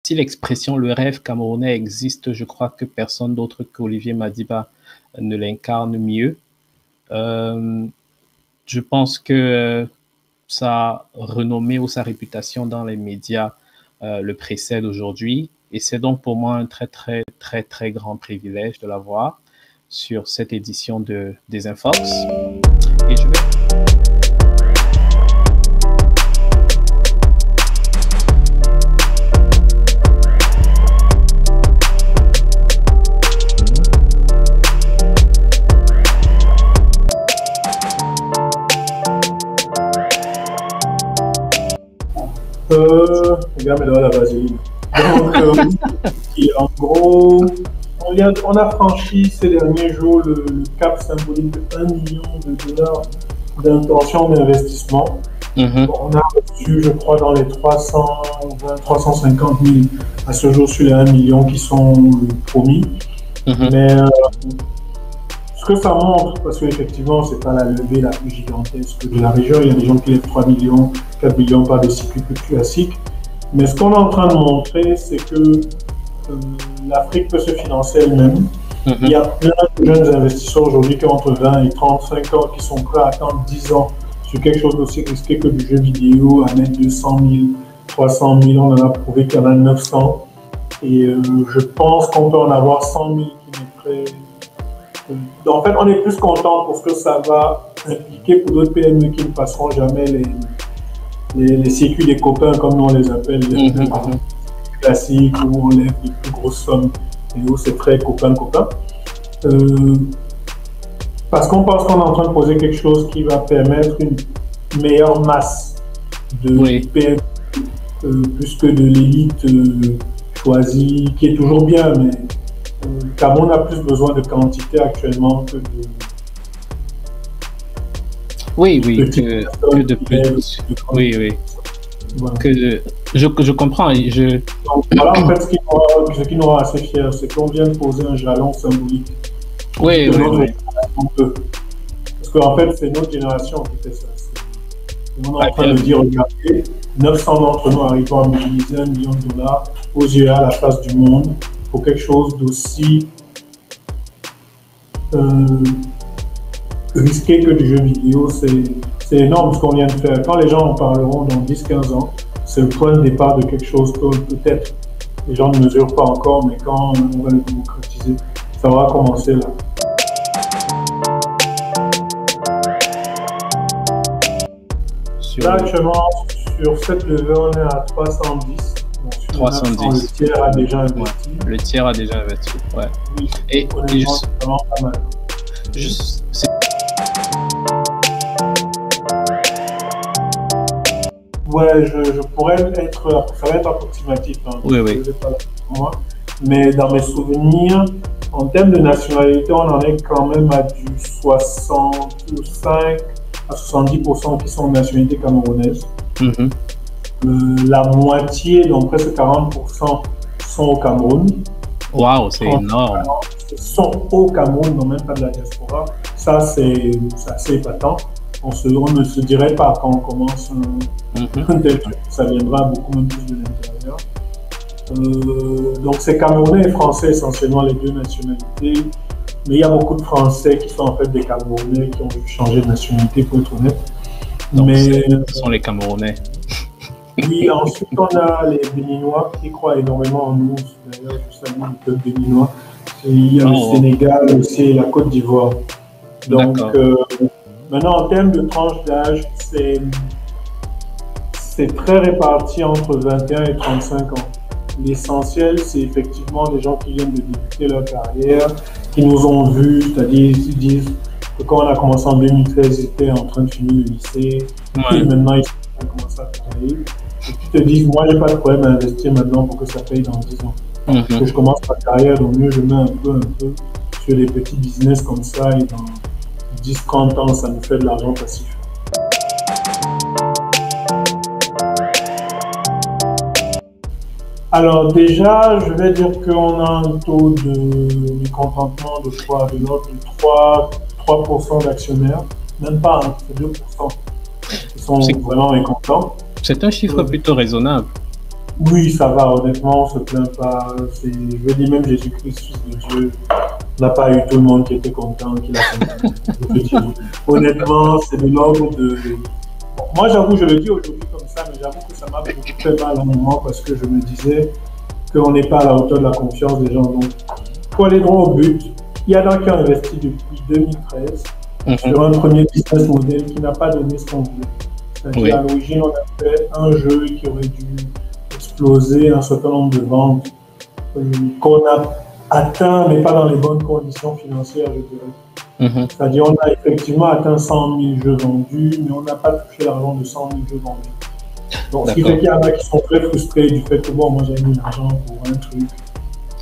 si l'expression «le rêve camerounais» existe, je crois que personne d'autre qu'Olivier Madiba ne l'incarne mieux. Je pense que sa renommée ou sa réputation dans les médias le précède aujourd'hui. Et c'est donc pour moi un très, très, très, très grand privilège de l'avoir sur cette édition de Desinfox. Et je vais... Regarde, mais dans la vaseline. Donc, en gros, on a franchi ces derniers jours le cap symbolique de $1 million d'intention d'investissement. On a reçu, je crois, dans les 320, 350 000 à ce jour sur les 1 million qui sont promis. Mais ce que ça montre, parce qu'effectivement, c'est pas la levée la plus gigantesque de la région, il y a des gens qui lèvent 3 millions, 4 millions par des cycles plus classiques. Mais ce qu'on est en train de montrer, c'est que l'Afrique peut se financer elle-même. Il y a plein de jeunes investisseurs aujourd'hui qui ont entre 20 et 35 ans qui sont prêts à attendre 10 ans sur quelque chose d'aussi risqué que du jeu vidéo, à mettre 200 000, 300 000, on en a prouvé qu'il y en a 900. Et je pense qu'on peut en avoir 100 000 qui mettraient. En fait, on est plus content pour ce que ça va impliquer pour d'autres PME qui ne passeront jamais les circuits des copains, comme nous on les appelle, les classiques, où on lève les plus grosses sommes et où c'est très copain-copain. Parce qu'on pense qu'on est en train de poser quelque chose qui va permettre une meilleure masse de PME, plus que de l'élite choisie, qui est toujours bien, mais Cameroun a plus besoin de quantité actuellement que de... Oui, que de plus. Oui. Voilà. Je comprends. Donc, voilà, en fait, ce qui nous rend assez fiers, c'est qu'on vient de poser un jalon symbolique. Oui. Parce qu'en fait, c'est notre génération qui fait ça. On est en train de dire, regardez, 900 d'entre nous arrivons à mobiliser $1 million aux yeux à la face du monde pour quelque chose d'aussi risqué que du jeu vidéo. C'est énorme ce qu'on vient de faire. Quand les gens en parleront dans 10-15 ans, c'est le point de départ de quelque chose que peut-être les gens ne mesurent pas encore, mais quand on va le démocratiser, ça va commencer là. Là, actuellement, sur cette levée, on est à 310. Donc, 310. Le tiers a déjà investi. Le tiers a déjà investi, ouais. Oui, et juste, c'est vraiment pas mal. Ouais, je pourrais être, ça va être approximatif, hein, oui. Pas moi. Mais dans mes souvenirs, en termes de nationalité, on en est quand même à du 65 à 70% qui sont de nationalité camerounaise. La moitié, donc presque 40%, sont au Cameroun. Waouh, c'est énorme. Sont au Cameroun, non même pas de la diaspora. Ça, c'est assez épatant. On ne se dirait pas quand on commence un tel truc. Ça viendra beaucoup même plus de l'intérieur. Donc c'est Camerounais et Français essentiellement les deux nationalités. Mais il y a beaucoup de Français qui sont en fait des Camerounais qui ont dû changer de nationalité pour être honnête. Donc ce sont les Camerounais. Oui, ensuite on a les Béninois qui croient énormément en nous. D'ailleurs, je salue le peuple béninois. Et il y a le Sénégal aussi et la Côte d'Ivoire. Donc maintenant en termes de tranche d'âge, c'est très réparti entre 21 et 35 ans. L'essentiel, c'est effectivement des gens qui viennent de débuter leur carrière, qui nous ont vus, c'est-à-dire ils disent que quand on a commencé en 2013, ils étaient en train de finir le lycée, et maintenant ils ont commencé à travailler. Et puis te disent, moi j'ai pas de problème à investir maintenant pour que ça paye dans 10 ans. Parce que je commence ma carrière, donc mieux je mets un peu sur des petits business comme ça, et dans 10-30 ans, ça nous fait de l'argent passif. Alors déjà, je vais dire qu'on a un taux de mécontentement de l'ordre de 3% d'actionnaires, même pas, hein, c'est 2% qui sont vraiment mécontents. C'est un chiffre plutôt raisonnable. Oui, ça va, honnêtement, on se plaint pas. Je veux dire, même Jésus-Christ, Fils de Dieu, n'a pas eu tout le monde qui était content, qui l'a content. Honnêtement, c'est de l'ordre de... Moi, j'avoue, je le dis aujourd'hui comme ça, mais j'avoue que ça m'a beaucoup fait mal à un moment parce que je me disais qu'on n'est pas à la hauteur de la confiance des gens. Donc, pour aller droit au but, il y a des gens qui ont investi depuis 2013 sur un premier business model qui n'a pas donné ce qu'on voulait. C'est-à-dire, à l'origine, on a fait un jeu qui aurait dû exploser un certain nombre de ventes qu'on a atteint, mais pas dans les bonnes conditions financières, je dirais. C'est-à-dire, on a effectivement atteint 100 000 jeux vendus, mais on n'a pas touché l'argent de 100 000 jeux vendus. Donc, ce qui fait qu'il y en a qui sont très frustrés du fait que, bon, moi, j'ai mis l'argent pour un truc.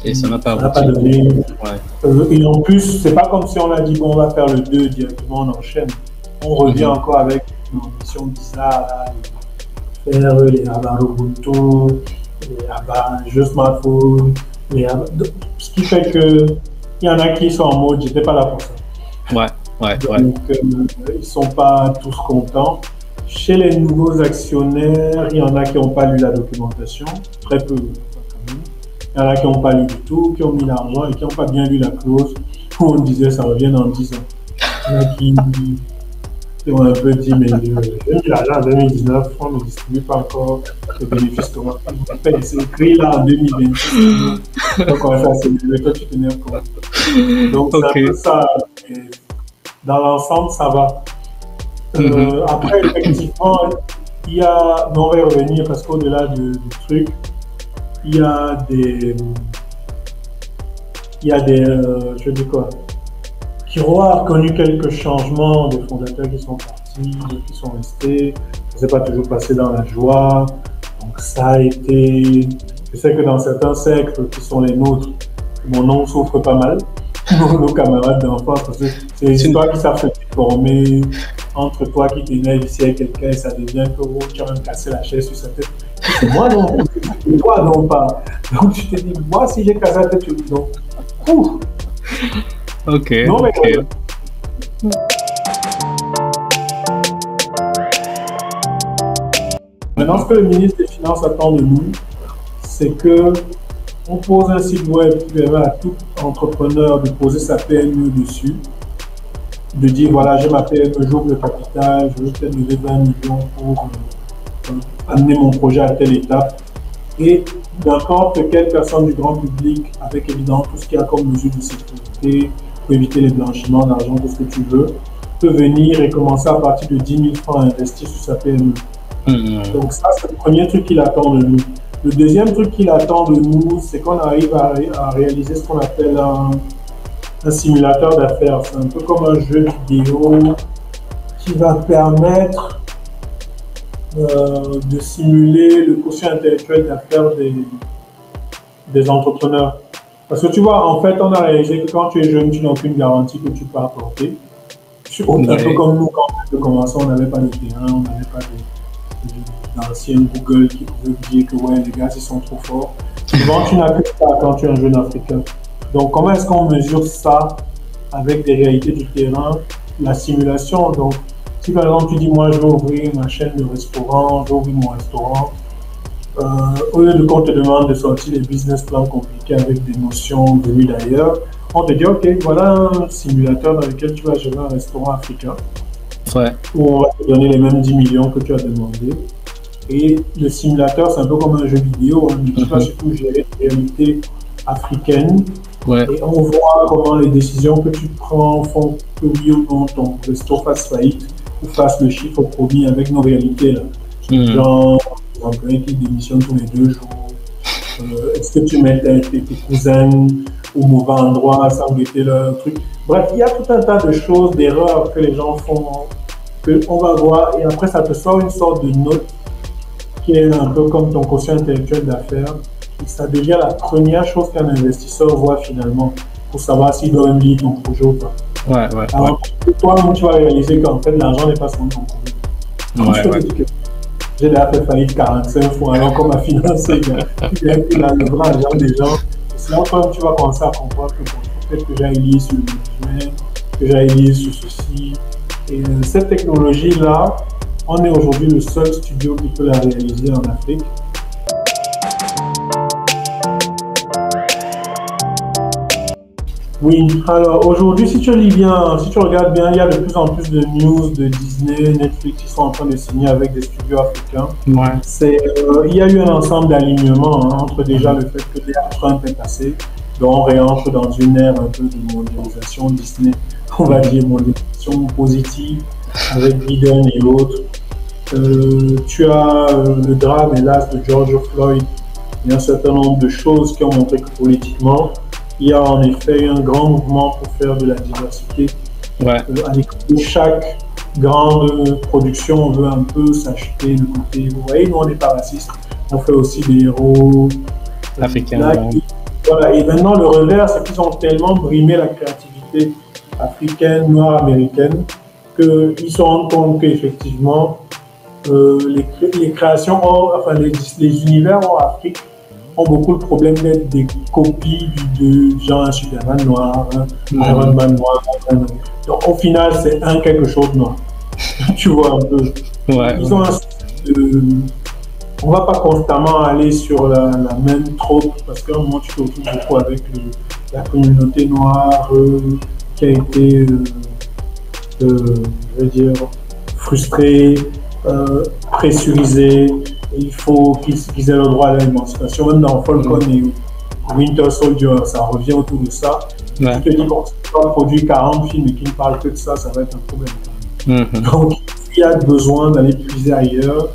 Et ça n'a pas donné. Et en plus, c'est pas comme si on a dit, bon, on va faire le 2 directement, on enchaîne. On revient encore avec une ambition bizarre, faire les Abba Ubuntu, les Abba jeux smartphone, ce qui fait que il y en a qui sont en mode j'étais pas là pour ça. Donc ils sont pas tous contents. Chez les nouveaux actionnaires, il y en a qui n'ont pas lu la documentation, très peu quand même. Il y en a qui n'ont pas lu du tout, qui ont mis l'argent et qui n'ont pas bien lu la clause où on disait ça revient dans 10 ans. Il y en a qui ont un peu dit mais j'ai mis l'argent en 2019, on ne distribue pas encore le bénéfice qu'on va faire. C'est écrit là en 2026. Donc on va faire c'est toi tu t'énerves quoi. Donc c'est un peu ça. Et dans l'ensemble, ça va. Après, effectivement, il y a, mais on va y revenir parce qu'au-delà du truc, il y a des, je dis quoi, qui ont reconnu quelques changements, des fondateurs qui sont partis, d'autres qui sont restés, ça s'est pas toujours passé dans la joie, donc ça a été, je sais que dans certains cercles qui sont les nôtres, mon nom souffre pas mal. Nos camarades d'enfance, parce que c'est les histoires qui savent se former entre toi qui t'énerves ici avec quelqu'un et ça devient que oh, tu as même cassé la chaise sur sa tête. C'est moi non, c'est toi non pas. Donc tu te dis, moi si j'ai cassé la tête, tu dis non. Ok. Non, mais maintenant, ce que le ministre des Finances attend de nous, c'est que on pose un site web qui permet à tout entrepreneur de poser sa PME dessus, de dire voilà, j'ai ma PME, j'ouvre le capital, je veux peut-être lever 20 millions pour amener mon projet à telle étape. Et n'importe quelle personne du grand public, avec évidemment tout ce qu'il y a comme mesure de sécurité, pour éviter les blanchiments d'argent, tout ce que tu veux, peut venir et commencer à partir de 10 000 francs à investir sur sa PME. Donc ça, c'est le premier truc qu'il attend de nous. Le deuxième truc qu'il attend de nous, c'est qu'on arrive à réaliser ce qu'on appelle un simulateur d'affaires. C'est un peu comme un jeu vidéo qui va permettre de simuler le quotient intellectuel d'affaires des entrepreneurs. Parce que tu vois, en fait, on a réalisé que quand tu es jeune, tu n'as aucune garantie que tu peux apporter. Un peu comme nous, quand on a commencé, on n'avait pas de terrain, on n'avait pas d'anciens Google qui pouvaient dire que ouais, les gars, ils sont trop forts. Souvent, tu n'as que ça quand tu es un jeune Africain. Donc, comment est-ce qu'on mesure ça avec des réalités du terrain, la simulation? Donc, si par exemple, tu dis, moi, je vais ouvrir ma chaîne de restaurant, je vais ouvrir mon restaurant, au lieu de qu'on te demande de sortir des business plans compliqués avec des notions venues d'ailleurs, on te dit, OK, voilà un simulateur dans lequel tu vas gérer un restaurant africain, où on va te donner les mêmes 10 millions que tu as demandé. Et le simulateur, c'est un peu comme un jeu vidéo, hein, mais tu vas surtout gérer des réalités africaines. Et on voit comment les décisions que tu prends font que oui ou non ton resto fasse faillite ou fasse le chiffre promis avec nos réalités. Là. Genre, un employé qui démissionne tous les 2 jours. Est-ce que tu mets tes cousins au mauvais endroit sans guetter leur truc? Bref, il y a tout un tas de choses, d'erreurs que les gens font, qu'on va voir, et après ça te sort une sorte de note qui est un peu comme ton quotient intellectuel d'affaires. Et ça devient la première chose qu'un investisseur voit finalement pour savoir s'il doit lire ton projet ou pas. Alors, toi, tu vas réaliser qu'en fait, l'argent n'est pas sur ton projet. J'ai déjà fait faillite 45 fois, alors qu'on m'a financé, il a le grand argent des gens. C'est là que tu vas commencer à comprendre que peut-être que j'aille lire sur le management, que j'aille lire sur ceci. Et cette technologie-là, on est aujourd'hui le seul studio qui peut la réaliser en Afrique. Oui, alors aujourd'hui, si tu regardes bien, il y a de plus en plus de news de Disney, Netflix qui sont en train de signer avec des studios africains. Ouais. Il y a eu un ensemble d'alignements entre déjà le fait que l'ère Trump est passée, donc on réentre dans une ère un peu de mondialisation Disney, on va dire mondialisation positive, avec Biden et autres. Tu as le drame, hélas, de George Floyd. Il y a un certain nombre de choses qui ont montré que politiquement, il y a en effet un grand mouvement pour faire de la diversité. Ouais. Chaque grande production veut un peu s'acheter le côté. Vous voyez, nous on n'est pas racistes, on fait aussi des héros africains. Voilà. Et maintenant, le revers, c'est qu'ils ont tellement brimé la créativité africaine, noire, américaine, qu'ils se rendent compte qu'effectivement, les créations, les univers en Afrique ont beaucoup le problème d'être des copies de genre un Superman noir, un Iron Man noir. Donc au final, c'est quelque chose de noir. Tu vois un peu. Ouais, Ils ont on va pas constamment aller sur la même trope parce qu'à un moment tu te retrouves beaucoup avec la communauté noire qui a été, je veux dire, frustrée, pressurisée. Il faut qu'ils aient le droit à l'émancipation. Même dans Falcon et Winter Soldier, ça revient autour de ça. Ouais. Tu te dis, bon, si tu vas produire 40 films et qui ne parlent que de ça, ça va être un problème. Donc, il y a besoin d'aller puiser ailleurs,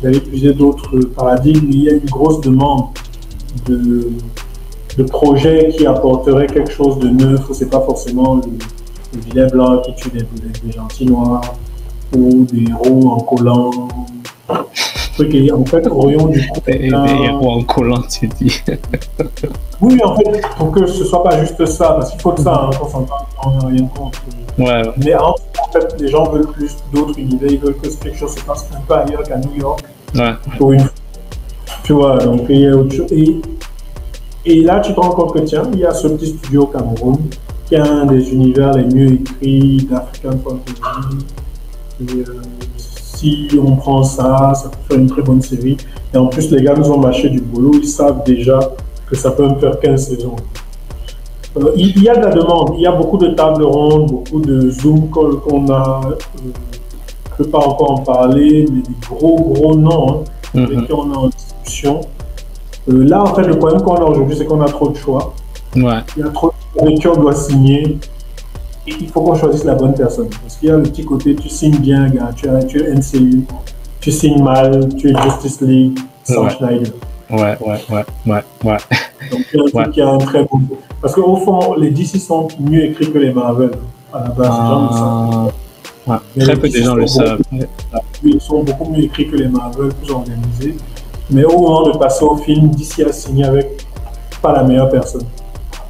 d'aller puiser d'autres paradigmes. Il y a une grosse demande de projets qui apporteraient quelque chose de neuf. Ce n'est pas forcément le vilain blanc qui tue des gentils noirs ou des héros en collant. En fait, aurions du coup. Des héros en collant, tu dis. Oui, en fait, pour que ce ne soit pas juste ça, parce qu'il faut de ça, qu'on s'entende, on n'a rien contre. Ouais. Mais en fait, les gens veulent plus d'autres univers, ils veulent que quelque chose se passe un peu ailleurs qu'à New York. Ouais. Pour une... Tu vois, donc il y a autre chose. Et là, tu te rends compte que tiens, il y a ce petit studio au Cameroun qui a un des univers les mieux écrits d'African Fantasy. Et, si on prend ça, ça peut faire une très bonne série. Et en plus, les gars nous ont mâché du boulot, ils savent déjà que ça peut me faire 15 saisons. Il y a de la demande, il y a beaucoup de tables rondes, beaucoup de Zoom calls qu'on a, je ne peux pas encore en parler, mais des gros noms avec qui on est en discussion. Là, en fait, le problème qu'on a aujourd'hui, c'est qu'on a trop de choix. Ouais. Il y a trop de choses qu'on doit signer. Et il faut qu'on choisisse la bonne personne. Parce qu'il y a le petit côté, tu signes bien, gars, tu es NCU, tu signes mal, tu es Justice League, sans Schneider. Ouais. Donc, il y a un truc qui a un très bon. Parce qu'au fond, les DC sont mieux écrits que les Marvel. À la base, les gens le savent. Ouais. Très peu de gens le savent. Ils sont beaucoup mieux écrits que les Marvel, plus organisés. Mais au moment de passer au film, DC a signé avec pas la meilleure personne.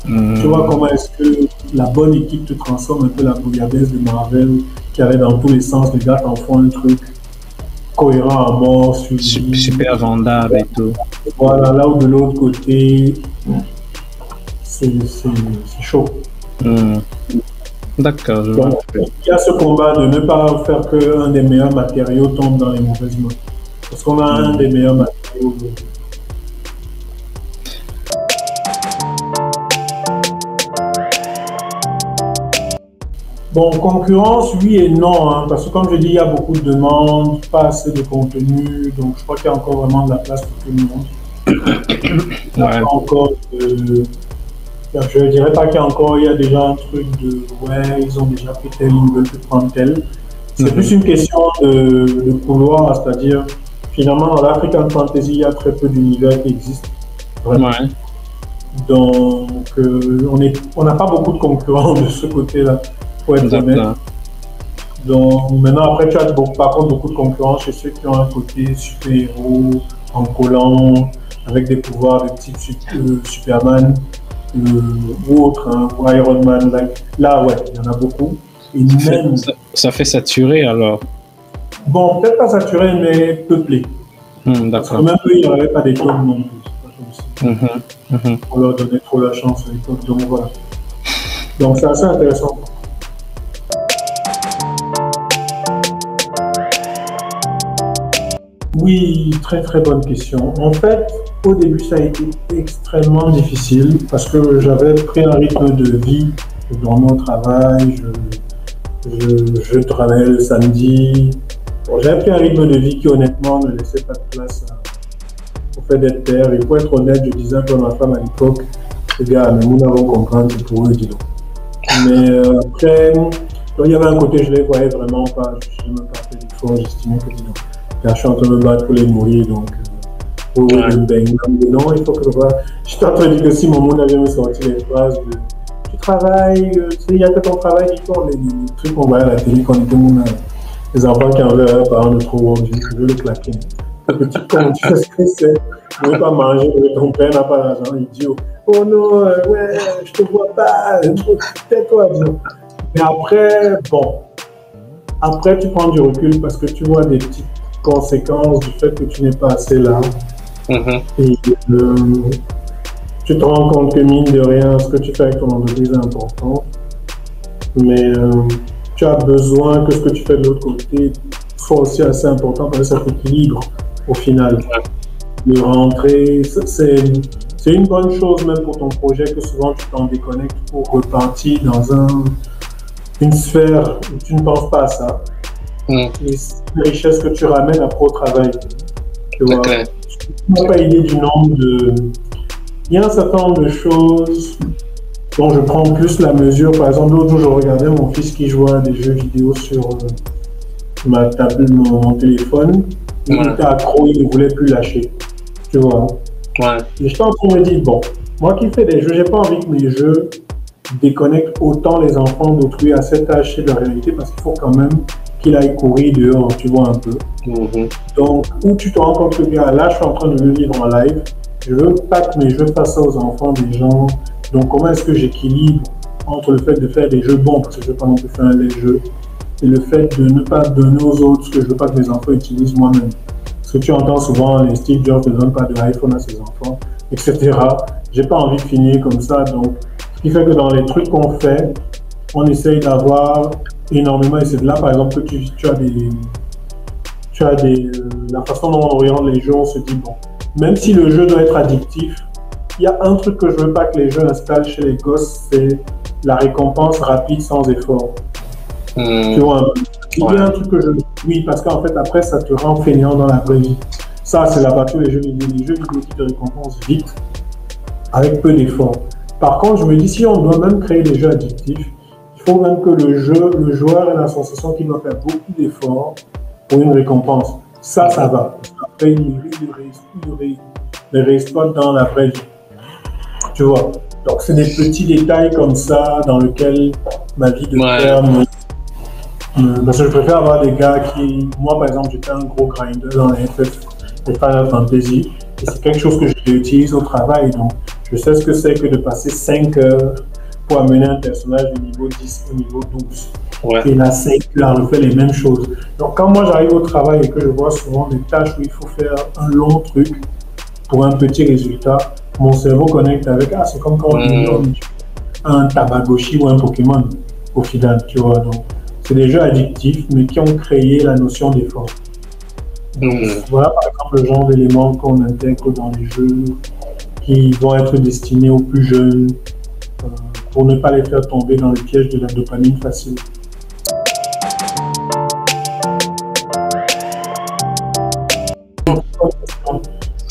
Tu vois comment est-ce que la bonne équipe te transforme un peu la bouillabaisse de Marvel qui allait dans tous les sens. Les gars t'en font un truc cohérent à mort, super vendable et tout. Voilà, là où de l'autre côté, c'est chaud. D'accord. Donc, il y a ce combat de ne pas faire qu'un des meilleurs matériaux tombe dans les mauvaises mains. Parce qu'on a un des meilleurs matériaux. Bon, concurrence, oui et non, parce que comme je dis, il y a beaucoup de demandes, pas assez de contenu, donc je crois qu'il y a encore vraiment de la place pour tout le monde. Il n'y a pas encore je ne dirais pas qu'il y a déjà un truc de ils ont déjà pris tel, ils veulent prendre tel. C'est plus une question de couloir, c'est-à-dire finalement dans l'African Fantasy, il y a très peu d'univers qui existent. Vraiment. Ouais. Donc on n'a pas beaucoup de concurrents de ce côté-là. Pour être honnête. Donc maintenant après tu as par contre beaucoup de concurrence chez ceux qui ont un côté super-héros en collant avec des pouvoirs de type Superman ou autre, ou Iron Man. Là ouais, il y en a beaucoup. Et même... ça fait saturer alors. Bon, peut-être pas saturé mais peuplé. Parce que même eux ils n'avaient pas des tonnes non plus. On leur donnait trop la chance à l'époque. Donc voilà. Donc c'est assez intéressant. Oui, très très bonne question. En fait, Au début, ça a été extrêmement difficile parce que j'avais pris un rythme de vie. Je dormais au travail, je travaillais le samedi. Bon, j'avais pris un rythme de vie qui, honnêtement, ne laissait pas de place au fait d'être père. Et pour être honnête, je disais un peu à ma femme à l'époque, les gars, mais nous n'avons comprendre, c'est pour eux, dis donc. Mais après, il y avait un côté, je ne les voyais vraiment pas. Je n'ai même pas fait d'effort, j'estimais que, dis donc, je suis en train de me battre pour les nourrir, donc. Non, il faut que je vois. Je suis en train de dire que si mon monde avait me sorti les phrases de tu travailles, il n'y a que ton travail, les trucs qu'on voyait à la télé quand on était mon les enfants qui enlevaient leurs parents de trop haut, je veux le claquer. Le petit con, tu sais ce que c'est, ne veux pas manger, ton père n'a pas l'argent, idiot. Oh non, ouais, je te vois pas, tais-toi, disons. Mais après, bon, après tu prends du recul parce que tu vois des petites conséquences du fait que tu n'es pas assez là. Et tu te rends compte que mine de rien, ce que tu fais avec ton entreprise est important, mais tu as besoin que ce que tu fais de l'autre côté soit aussi assez important parce que ça t'équilibre au final. De rentrer, c'est une bonne chose même pour ton projet que souvent tu t'en déconnectes pour repartir dans une sphère où tu ne penses pas à ça. Et c'est une richesse que tu ramènes après au travail. Tu vois. Je n'ai pas idée du nombre de... Il y a un certain nombre de choses dont je prends plus la mesure. Par exemple, l'autre jour, je regardais mon fils qui jouait à des jeux vidéo sur ma table, mon téléphone. Il était accro, il ne voulait plus lâcher. Tu vois. Et je pense qu'on me dit, bon, moi qui fais des jeux, j'ai pas envie que mes jeux déconnectent autant les enfants d'autrui à cet âge de la réalité parce qu'il faut quand même qu'il aille courir dehors, tu vois un peu. Donc, où tu te rends compte que là, je suis en train de le vivre en live, je veux pas que mes jeux fassent ça aux enfants des gens. Donc, comment est-ce que j'équilibre entre le fait de faire des jeux bons, parce que je veux pas non plus faire des jeux, et le fait de ne pas donner aux autres ce que je veux pas que mes enfants utilisent moi-même. Parce que tu entends souvent, les Steve Jobs ne donnent pas de iPhone à ses enfants, etc. J'ai pas envie de finir comme ça. Donc, ce qui fait que dans les trucs qu'on fait, on essaye d'avoir énormément, et c'est de là par exemple que tu as la façon dont on oriente les jeux, on se dit bon, même si le jeu doit être addictif, il y a un truc que je veux pas que les jeux installent chez les gosses, c'est la récompense rapide sans effort. Tu vois, il y a un truc que oui, parce qu'en fait après ça te rend fainéant dans la vraie vie. Ça c'est la partie des jeux vidéo, qui te récompensent vite, avec peu d'efforts. Par contre, je me dis, si on doit même créer des jeux addictifs, il faut même que le joueur ait la sensation qu'il doit faire beaucoup d'efforts pour une récompense. Ça va. Après, il le réexploite dans la vraie vie. Tu vois. Donc, c'est des petits détails comme ça dans lesquels ma vie de père parce que je préfère avoir des gars qui... Moi, par exemple, j'étais un gros grinder dans les FF, les Final Fantasy, et c'est quelque chose que j'utilise au travail. Donc, je sais ce que c'est que de passer 5 heures pour amener un personnage du niveau 10 au niveau 12. Et la 5 heures, on refait les mêmes choses. Donc, quand moi j'arrive au travail et que je vois souvent des tâches où il faut faire un long truc pour un petit résultat, mon cerveau connecte avec c'est comme quand on joue un Tamagotchi ou un Pokémon au final, tu vois. Donc, c'est des jeux addictifs, mais qui ont créé la notion d'effort. Donc, voilà par exemple le genre d'éléments qu'on intègre dans les jeux qui vont être destinés aux plus jeunes pour ne pas les faire tomber dans le piège de la dopamine facile.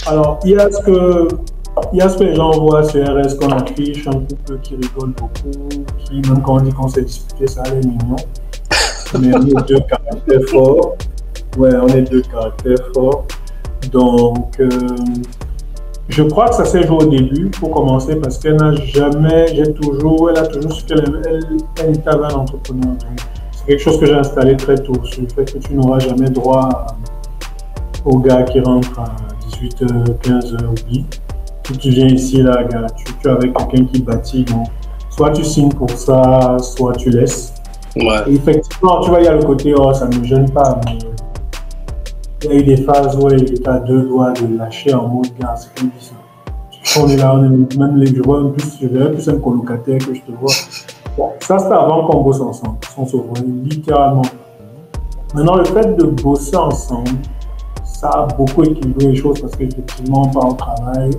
Alors, il y a ce que les gens voient sur RS qu'on affiche, un couple qui rigole beaucoup, qui, même quand on dit qu'on s'est disputé, ça a l'air mignon. Mais on est deux caractères forts. Ouais, on est deux caractères forts. Donc, je crois que ça s'est joué au début, pour commencer, parce qu'elle a toujours su qu'elle était un entrepreneur. C'est quelque chose que j'ai installé très tôt, sur le fait que tu n'auras jamais droit au gars qui rentre à 18h, 15h, oui. Si tu viens ici, là, gars, tu es avec quelqu'un qui bâtit, donc soit tu signes pour ça, soit tu laisses. Et effectivement, tu vois, il y a le côté, ça ne me gêne pas, mais il y a eu des phases où il était à deux doigts de lâcher en mode, gars, c'est comme ça. On est là, je vois je verrais plus un colocataire que je te vois. Bon, ça, c'était avant qu'on bosse ensemble, on se voit littéralement. Maintenant, le fait de bosser ensemble, ça a beaucoup équilibré les choses parce qu'effectivement, on part au travail,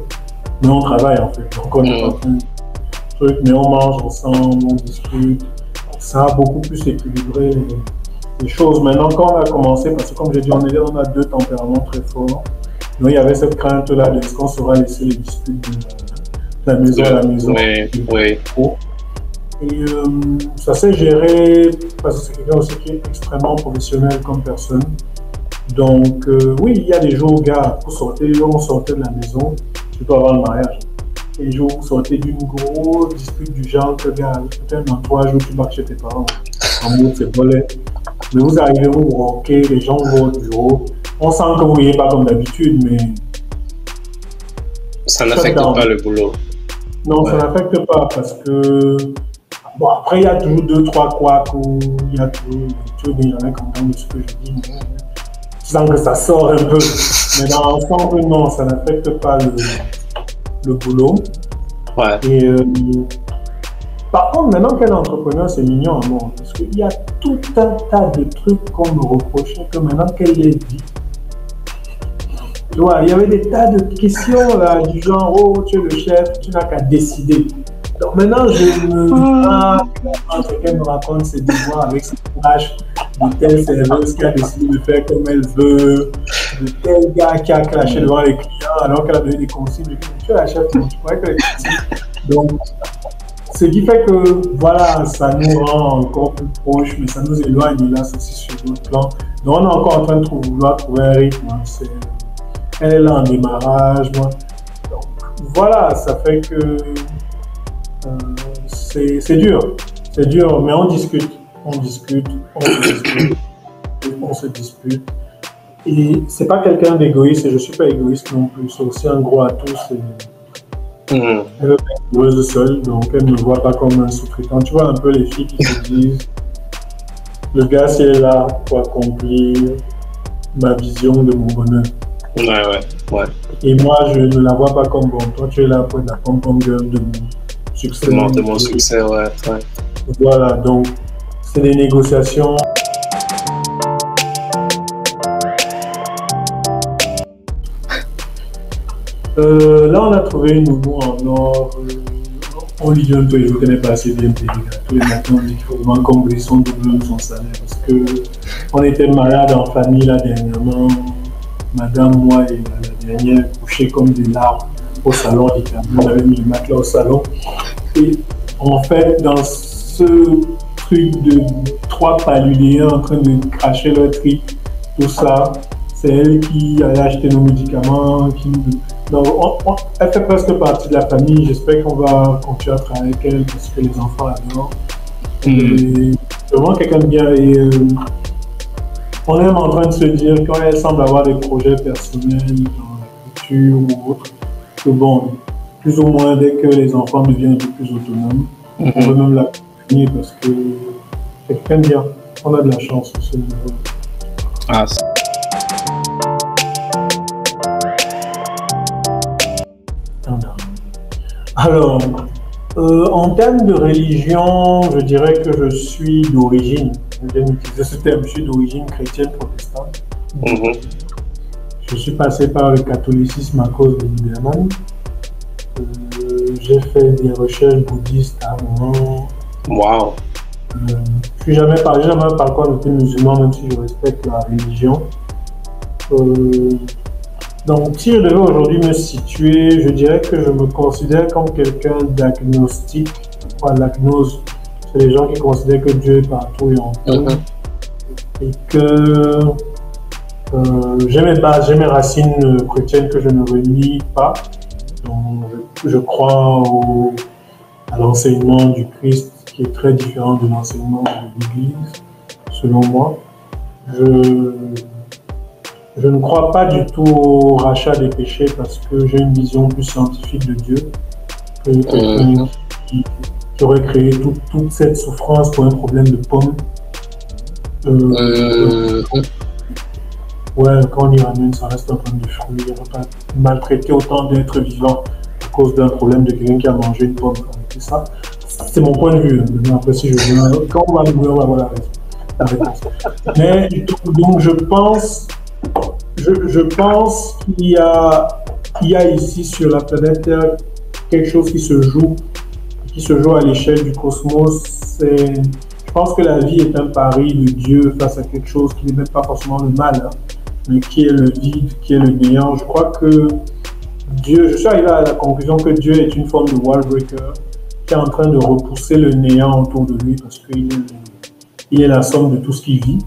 mais on travaille en fait. Donc on est pas plein de trucs, mais on mange ensemble, on discute. Ça a beaucoup plus équilibré les choses. Maintenant, quand on a commencé, parce que comme j'ai dit, on a deux tempéraments très forts. Donc il y avait cette crainte-là de est-ce qu'on sera laissé les disputes de la maison à la maison. Oui. Et ça s'est géré parce que c'est quelqu'un aussi qui est extrêmement professionnel comme personne. Donc oui, il y a des jours, gars, on sortait de la maison, surtout avant le mariage. Et des jours, vous sortez d'une grosse dispute du genre que, gars, peut-être dans 3 jours, tu vas chez tes parents. En mode, c'est volet. Mais vous arrivez, vous rockez, les gens vont au bureau. On sent que vous ne riez pas comme d'habitude, mais... Ça n'affecte pas le boulot. Non, ça n'affecte pas parce que... Bon, après, il y a toujours 2-3 couacs où il y a toujours... Tu veux dire, il y en a quand même de ce que je dis. Tu sens que ça sort un peu. Mais dans l'ensemble, non, ça n'affecte pas le boulot. Ouais. Et par contre, maintenant qu'elle est entrepreneur, c'est mignon à moi. Parce qu'il y a tout un tas de trucs qu'on me reprochait que maintenant qu'elle les dit. Tu vois, il y avait des tas de questions là, du genre, oh, tu es le chef, tu n'as qu'à décider. Donc maintenant, je me dis qu'elle me raconte ses devoirs avec ses tâches de telle serveuse qui a décidé de faire comme elle veut, de tel gars qui a clashé devant les clients alors qu'elle a donné des consignes. Tu es la chef, tu pourrais que les consignes. Donc, ce qui fait que, voilà, ça nous rend encore plus proches, mais ça nous éloigne là, aussi sur d'autres plans. Donc, on est encore en train de vouloir trouver un rythme. Hein. Elle est là en démarrage. Moi. Donc, voilà, ça fait que c'est dur. C'est dur, mais on discute. On se dispute. Et c'est pas quelqu'un d'égoïste, et je suis pas égoïste non plus. C'est aussi un gros atout. Elle est heureuse seule, donc elle ne me voit pas comme un sous-traitant. Tu vois un peu les filles qui se disent le gars, c'est là pour accomplir ma vision de mon bonheur. Ouais. Et moi, je ne la vois pas comme bon. Toi, tu es là pour être la pom-pom girl de mon succès. De mon succès, ouais. Voilà, donc c'est des négociations. Là, on a trouvé une nounou en or. On lui dit un peu, je ne connais pas assez bien payé. Tous les matins, on dit qu'il faut vraiment combler son double de son salaire. Parce qu'on était malade en famille là dernièrement. Madame, moi et la dernière, couchés comme des larves au salon. On avait mis le matelas au salon. Et en fait, dans ce truc de 3 paludéens en train de cracher leur trip, tout ça, c'est elle qui allait acheter nos médicaments. Donc, elle fait presque partie de la famille. J'espère qu'on va continuer à travailler avec elle parce que les enfants adorent. C'est vraiment quelqu'un de bien. Et on est même en train de se dire, quand elle semble avoir des projets personnels dans la culture ou autre, que bon, plus ou moins dès que les enfants deviennent un peu plus autonomes, on peut même l'accompagner parce que c'est quelqu'un de bien. On a de la chance sur ce niveau. Alors, en termes de religion, je dirais que je suis d'origine, je viens d'utiliser ce terme, je suis d'origine chrétienne protestante. Je suis passé par le catholicisme à cause de Lieberman. J'ai fait des recherches bouddhistes à un moment. Wow. Je n'ai jamais parlé par quoi j'étais musulman, même si je respecte la religion. Donc, si je devais aujourd'hui me situer, je dirais que je me considère comme quelqu'un d'agnostique. L'agnose, c'est les gens qui considèrent que Dieu est partout et en tout. Et que j'ai mes bases, j'ai mes racines chrétiennes que je ne renie pas. Donc, je crois à l'enseignement du Christ qui est très différent de l'enseignement de l'Église, selon moi. Je ne crois pas du tout au rachat des péchés parce que j'ai une vision plus scientifique de Dieu que quelqu'un qui aurait créé toute cette souffrance pour un problème de pomme. Ouais, quand on y ramène, ça reste un problème de fruits. Il ne va pas maltraiter autant d'êtres vivants à cause d'un problème de quelqu'un qui a mangé une pomme. C'est ça. C'est mon point de vue. Après, si je veux, quand on va voir la réponse. Mais donc, je pense je pense qu'il y a ici sur la planète Terre quelque chose qui se joue à l'échelle du cosmos. Je pense que la vie est un pari de Dieu face à quelque chose qui n'est même pas forcément le mal, hein, mais qui est le vide, qui est le néant. Je crois que je suis arrivé à la conclusion que Dieu est une forme de wall breaker qui est en train de repousser le néant autour de lui parce qu'il est la somme de tout ce qui vit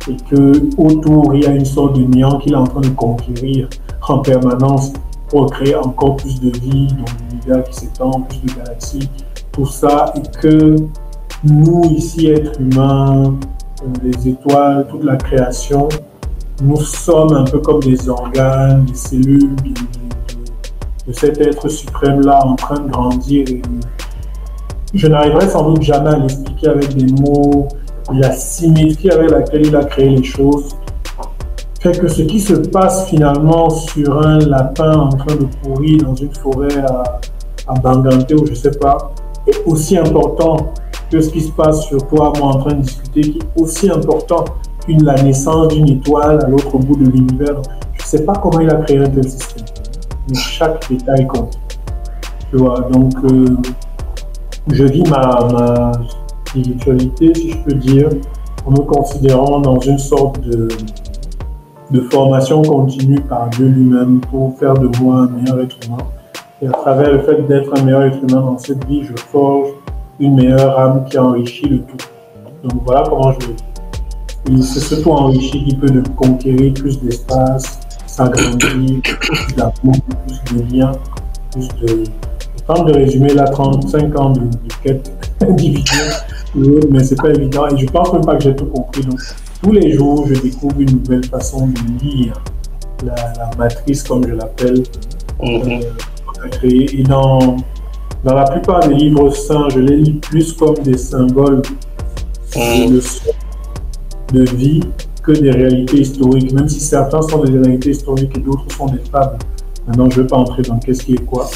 et qu'autour, il y a une sorte de néant qu'il est en train de conquérir en permanence pour créer encore plus de vie dans l'univers qui s'étend, plus de galaxies, tout ça, et que nous, ici, êtres humains, les étoiles, toute la création, nous sommes un peu comme des organes, des cellules de cet être suprême-là en train de grandir. Et je n'arriverai sans doute jamais à l'expliquer avec des mots, la symétrie avec laquelle il a créé les choses. Fait que ce qui se passe finalement sur un lapin en train de courir dans une forêt à Banganté ou je sais pas, est aussi important que ce qui se passe sur toi, moi en train de discuter, qui est aussi important que la naissance d'une étoile à l'autre bout de l'univers. Je sais pas comment il a créé un tel système, mais chaque détail compte. Tu vois, donc je vis ma spiritualité, si je peux dire, en me considérant dans une sorte de formation continue par Dieu lui-même pour faire de moi un meilleur être humain. Et à travers le fait d'être un meilleur être humain dans cette vie, je forge une meilleure âme qui enrichit le tout. Donc voilà comment je le vis. Et c'est ce tout enrichi qui peut conquérir plus d'espace, s'agrandir, plus d'amour, plus de liens, plus de... Je tente de résumer là 35 ans de quête individuelle, mais c'est pas évident. Et je pense même pas que j'ai tout compris. Donc, tous les jours, je découvre une nouvelle façon de lire la matrice, comme je l'appelle, qu'on a créée. Et dans la plupart des livres saints, je les lis plus comme des symboles de leçons de vie que des réalités historiques, même si certains sont des réalités historiques et d'autres sont des fables. Maintenant, je ne vais pas entrer dans qu'est-ce qui est quoi,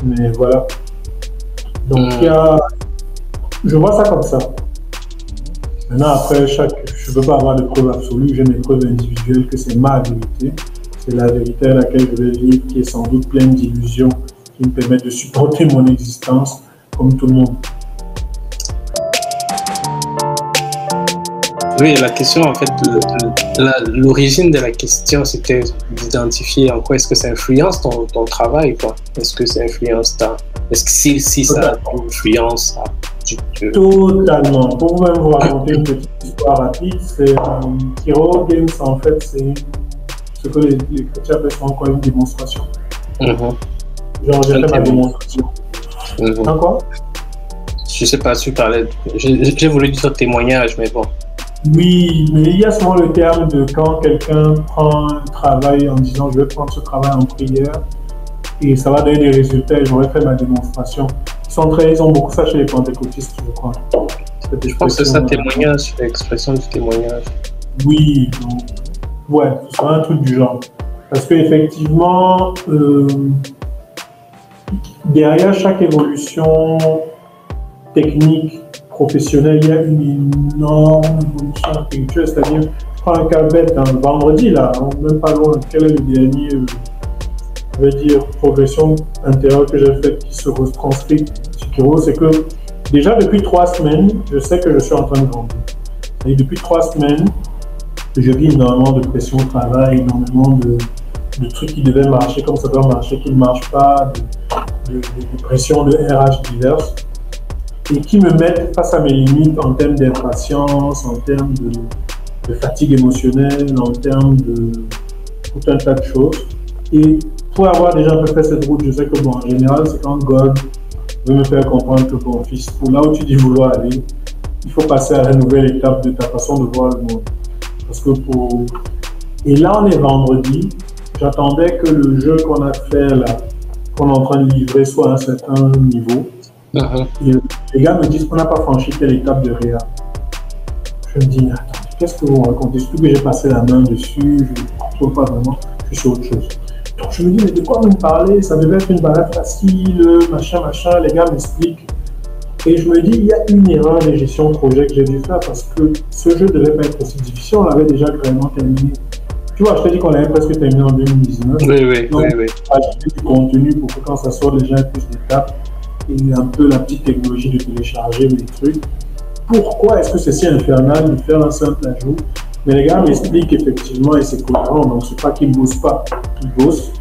mais voilà. Donc, je vois ça comme ça. Maintenant, après, je ne veux pas avoir de preuves absolues, j'ai mes preuves individuelles que c'est ma vérité. C'est la vérité à laquelle je vais vivre, qui est sans doute pleine d'illusions, qui me permettent de supporter mon existence comme tout le monde. Oui, la question, en fait, l'origine de la question, c'était d'identifier en quoi est-ce que ça influence ton travail, quoi. Est-ce que ça influence Est-ce que si ça influence Totalement. Pour vous-même vous raconter une petite histoire rapide, c'est Hero Games, en fait, c'est ce que les chrétiens appellent encore une démonstration. Genre, j'ai fait ma démonstration. Quoi? Je sais pas si tu parlais. J'ai voulu dire témoignage, mais bon. Oui, mais il y a souvent le terme de quand quelqu'un prend un travail en disant je vais prendre ce travail en prière et ça va donner des résultats et j'aurais fait ma démonstration. Ils ont beaucoup ça chez les pentecôtistes, je crois. Je pense que c'est ça, témoignage, l'expression du témoignage. Oui, donc, ouais, ce sera un truc du genre. Parce qu'effectivement, derrière chaque évolution technique, professionnelle, il y a une énorme évolution spirituelle. C'est-à-dire, je prends un cas bête, vendredi, là, même pas loin, quel est le dernier, je vais dire, progression intérieure que j'ai faite qui se retranscrit sur Kiro, c'est que déjà depuis 3 semaines, je sais que je suis en train de grandir. Et depuis 3 semaines, je vis énormément de pression au travail, énormément de trucs qui devaient marcher comme ça doit marcher, qui ne marchent pas, de pression de RH diverses, et qui me mettent face à mes limites en termes d'impatience, en termes de fatigue émotionnelle, en termes de tout un tas de choses. Et pour avoir déjà un peu fait cette route, je sais que bon, en général, c'est quand God veut me faire comprendre que bon, fils, pour là où tu dis vouloir aller, il faut passer à la nouvelle étape de ta façon de voir le monde. Parce que Et là, on est vendredi. J'attendais que le jeu qu'on a fait là, qu'on est en train de livrer, soit à un certain niveau. Et les gars me disent qu'on n'a pas franchi telle étape de réa. Je me dis, attends, qu'est-ce que vous racontez? Surtout que j'ai passé la main dessus, je ne trouve pas vraiment, je suis sur autre chose. Donc je me dis, mais de quoi vous me parlez? Ça devait être une balade facile, machin, les gars m'expliquent. Et je me dis, il y a une erreur de gestion de projet que j'ai dû faire parce que ce jeu ne devait pas être aussi difficile, on l'avait déjà carrément terminé. Tu vois, je t'ai dit qu'on avait presque terminé en 2019. Donc, ajouter du contenu pour que quand ça sort, les gens aient plus d'étapes et un peu la petite technologie de télécharger des trucs. Pourquoi est-ce que c'est si infernal de faire un simple ajout? Mais les gars m'expliquent effectivement, et c'est cohérent, donc c'est pas qu'ils ne bossent pas, ils bossent,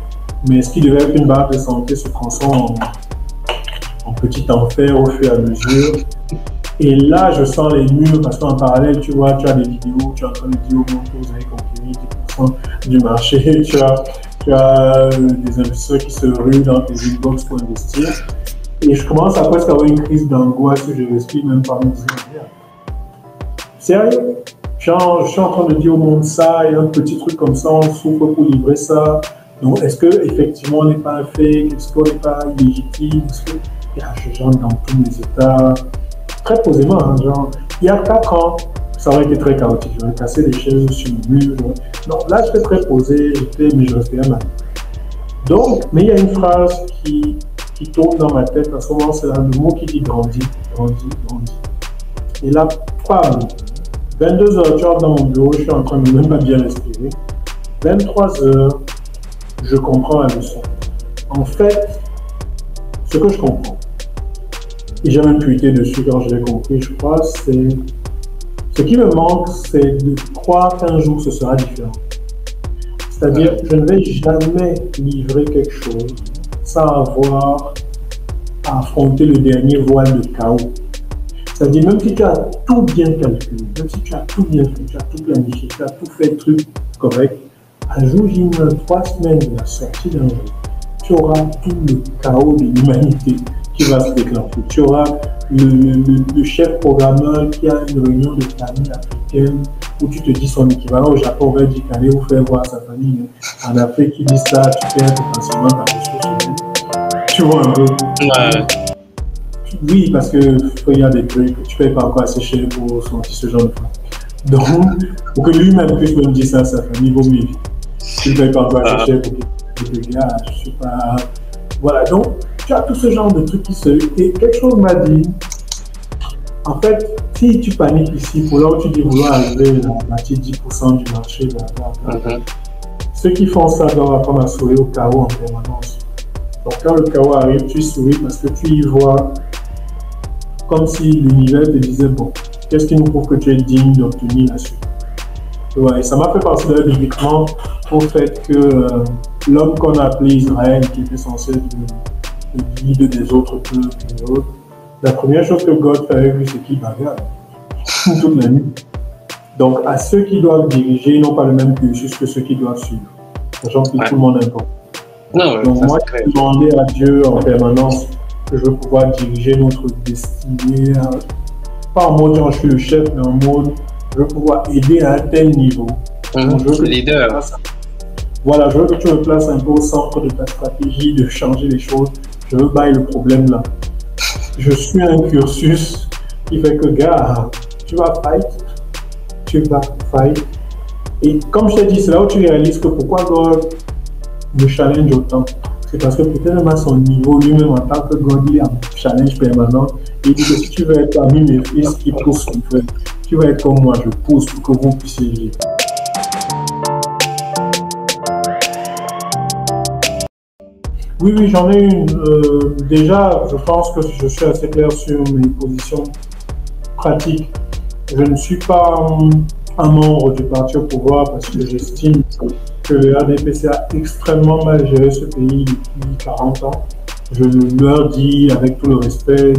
mais ce qui devait être une barre de santé se transforme en petit enfer au fur et à mesure. Et là, je sens les murs, parce qu'en parallèle, tu vois, tu as des vidéos, tu es en train de dire au monde que vous avez conquis 10% du marché, tu as des investisseurs qui se ruent dans tes inbox pour investir. Et je commence à presque avoir une crise d'angoisse où je respire même pas me dire, sérieux? Je suis en train de dire au monde ça, il y a un petit truc comme ça, on souffre pour livrer ça. Donc, est-ce qu'effectivement on n'est pas un fake? Est-ce qu'on n'est pas illégitime? Il y a ce genre dans tous mes états. Très posément, hein, genre, il y a 4 ans, ça aurait été très chaotique. J'aurais cassé les chaises sur le mur. Non, là, j'étais très posé, mais je respirais mal. Donc, mais il y a une phrase qui tourne dans ma tête à ce moment, c'est le mot qui dit grandis, grandis, grandis. Et là, bam, 22h, tu vois, dans mon bureau, je suis en train de même pas bien respirer. 23h, je comprends la leçon. En fait, ce que je comprends, et j'ai même tweeté dessus quand je l'ai compris, je crois, c'est ce qui me manque, c'est de croire qu'un jour ce sera différent. C'est-à-dire, je ne vais jamais livrer quelque chose sans avoir à affronter le dernier voile de chaos. C'est-à-dire, même si tu as tout bien calculé, même si tu as tout bien fait, tu as tout planifié, tu as tout fait le truc correct, un jour, j'ai eu 3 semaines de la sortie d'un jeu, tu auras tout le chaos de l'humanité qui va se déclencher. Tu auras le chef programmeur qui a une réunion de famille africaine où tu te dis son équivalent au Japon va dire qu'allez vous faire voir sa famille. En Afrique, qui dit ça, tu perds potentiellement ta ressource humaine. Tu vois un peu. Ouais. Oui, parce que il y a des trucs, tu ne payes pas encore assez cher pour sentir ce genre de choses. Donc, pour que lui-même puisse me dire ça à sa famille, il vaut mieux. Tu ne payes pas encore assez cher pour que le gars, je ne suis pas. Voilà, donc, tu as tout ce genre de trucs qui se. Et quelque chose m'a dit, en fait, si tu paniques ici, pour là où tu dis vouloir arriver à bâtir 10% du marché, ceux qui font ça doivent apprendre à sourire au chaos en permanence. Donc, quand le chaos arrive, tu souris parce que tu y vois comme si l'univers te disait, bon, qu'est-ce qui nous prouve que tu es digne d'obtenir la suite? Ouais, et ça m'a fait penser bibliquement au fait que l'homme qu'on a appelé Israël, qui était censé être le guide des autres peuples et autres, la première chose que God fait avec lui, c'est qu'il bagarre toute la nuit. Donc, à ceux qui doivent diriger, ils n'ont pas le même cursus que ceux qui doivent suivre. Sachant que tout le monde importe. Donc, moi, je demandais à Dieu en permanence que je veux pouvoir diriger notre destinée, pas en mode genre je suis le chef, mais en mode je veux pouvoir aider à un tel niveau. Donc, je veux que leader. Voilà, je veux que tu me places un peu au centre de ta stratégie de changer les choses. Je veux bailler le problème là. Je suis un cursus qui fait que, gars, tu vas fight. Et comme je t'ai dit, c'est là où tu réalises que pourquoi God me challenge autant. C'est parce que peut-être même à son niveau, lui-même en tant que God, il a un challenge permanent. Il dit que si tu veux être parmi mes fils qui poussent, tu vas être comme moi, je pousse pour que vous puissiez vivre. Oui, j'en ai une. Déjà, je pense que je suis assez clair sur mes positions pratiques. Je ne suis pas un membre du parti au pouvoir parce que j'estime que le RDPC a extrêmement mal géré ce pays depuis 40 ans. Je leur dis avec tout le respect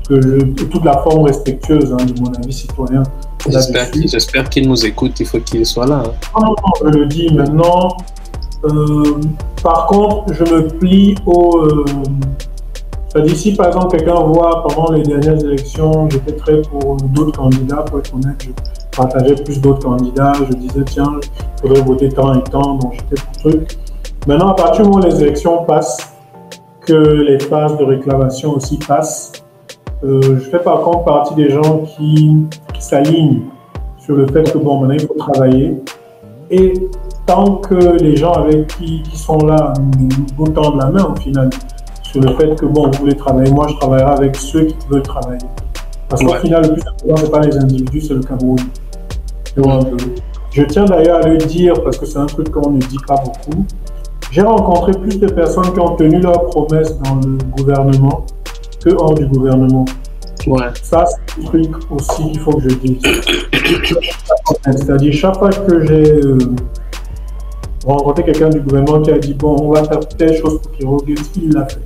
toute la forme respectueuse de mon avis citoyen. J'espère qu'il nous écoute, il faut qu'il soit là. Non, je le dis maintenant. Par contre, je me plie c'est-à-dire si par exemple quelqu'un voit pendant les dernières élections, j'étais très pour d'autres candidats, pour être honnête, je partageais plus d'autres candidats, je disais tiens, il faudrait voter tant et tant, donc j'étais pour truc. Maintenant, à partir du moment où les élections passent, que les phases de réclamation aussi passent, je fais par contre partie des gens qui s'alignent sur le fait que bon, maintenant il faut travailler. Et tant que les gens avec qui sont là nous tendent la main au final, sur le fait que bon, vous voulez travailler, moi je travaillerai avec ceux qui veulent travailler. Parce qu'au final, le plus important, ce n'est pas les individus, c'est le Cameroun. Tu Je tiens d'ailleurs à le dire parce que c'est un truc qu'on ne dit pas beaucoup. J'ai rencontré plus de personnes qui ont tenu leurs promesses dans le gouvernement que hors du gouvernement. Ouais. Ça, c'est un truc aussi qu'il faut que je dise. C'est-à-dire, chaque fois que j'ai rencontré quelqu'un du gouvernement qui a dit bon, on va faire telle chose pour Kiro Games, il l'a fait.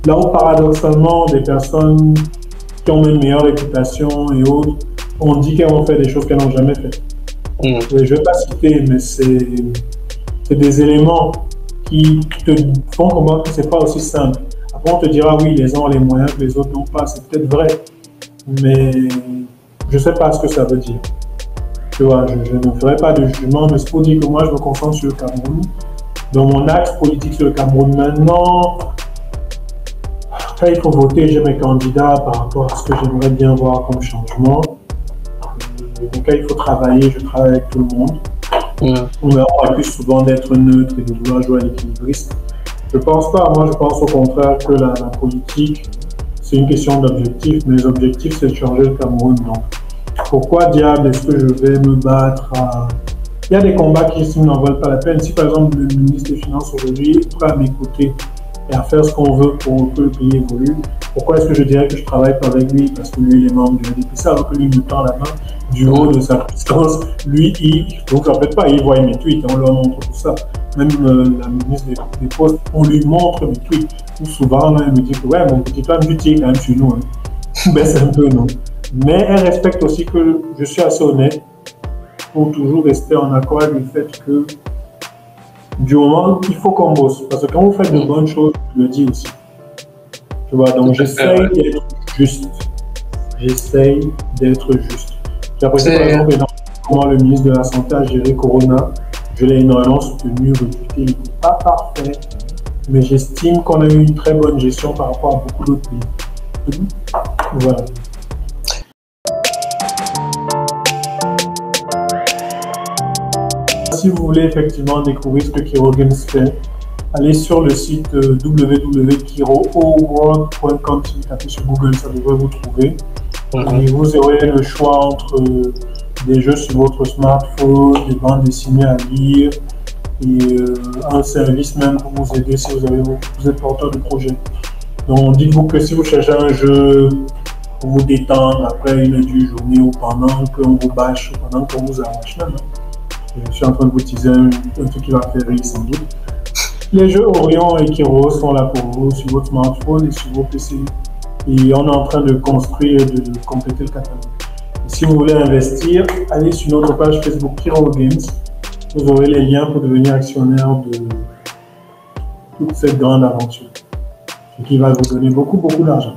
Là où paradoxalement, des personnes qui ont une meilleure réputation et autres, on dit qu'elles vont faire des choses qu'elles n'ont jamais fait. Je ne vais pas citer, mais c'est des éléments qui te font comprendre que ce n'est pas aussi simple. Après, on te dira oui, les uns ont les moyens que les autres n'ont pas. C'est peut-être vrai, mais je ne sais pas ce que ça veut dire. Tu vois, je ne ferai pas de jugement, mais c'est pour dire que moi, je me concentre sur le Cameroun. Dans mon axe politique sur le Cameroun maintenant, quand il faut voter, j'ai mes candidats par rapport à ce que j'aimerais bien voir comme changement. Donc quand il faut travailler, je travaille avec tout le monde. On accuse souvent d'être neutre et de vouloir jouer à l'équilibriste. Je ne pense pas. Moi, je pense au contraire que la politique, c'est une question d'objectif. Mais les objectifs, c'est de changer le Cameroun. Donc, pourquoi diable est-ce que je vais me battre à... Il y a des combats qui n'en valent pas la peine. Si par exemple le ministre des Finances aujourd'hui est prêt à m'écouter et à faire ce qu'on veut pour que le pays évolue, pourquoi est-ce que je dirais que je ne travaille pas avec lui parce que lui, il est membre du NDPC alors que lui me tend la main du haut de sa puissance. Lui, donc en fait pas, il voit mes tweets, on leur montre tout ça. Même la ministre des Postes, on lui montre mes tweets. Ou souvent, elle me dit que ouais, mon petit homme, tu tiens quand même sur nous. Hein. Ben, c'est un peu non. Mais elle respecte aussi que je suis assez honnête pour toujours rester en accord avec le fait que du moment il faut qu'on bosse. Parce que quand vous faites de bonnes choses, je le dis aussi. Tu vois, donc j'essaye d'être juste. J'essaye d'être juste. J'ai apprécié par exemple comment le ministre de la Santé a géré Corona. Je l'ai énormément soutenu, reputé. Il n'était pas parfait, mais j'estime qu'on a eu une très bonne gestion par rapport à beaucoup d'autres pays. Voilà. Si vous voulez effectivement découvrir ce que Kiro Games fait, allez sur le site www.kiroworld.com. Si vous tapez sur Google, ça devrait vous trouver. Et vous aurez le choix entre des jeux sur votre smartphone, des bandes dessinées à lire et un service même pour vous aider si vous êtes porteur de projet. Donc dites-vous que si vous cherchez un jeu pour vous détendre après une dure journée ou pendant qu'on vous bâche, pendant qu'on vous arrache, je suis en train de vous teaser un truc qui va faire rire sans doute. Les jeux Orion et Kiro sont là pour vous sur votre smartphone et sur vos PC. Et on est en train de construire et de compléter le catalogue. Si vous voulez investir, allez sur notre page Facebook Kiro Games. Vous aurez les liens pour devenir actionnaire de toute cette grande aventure. Ce qui va vous donner beaucoup d'argent.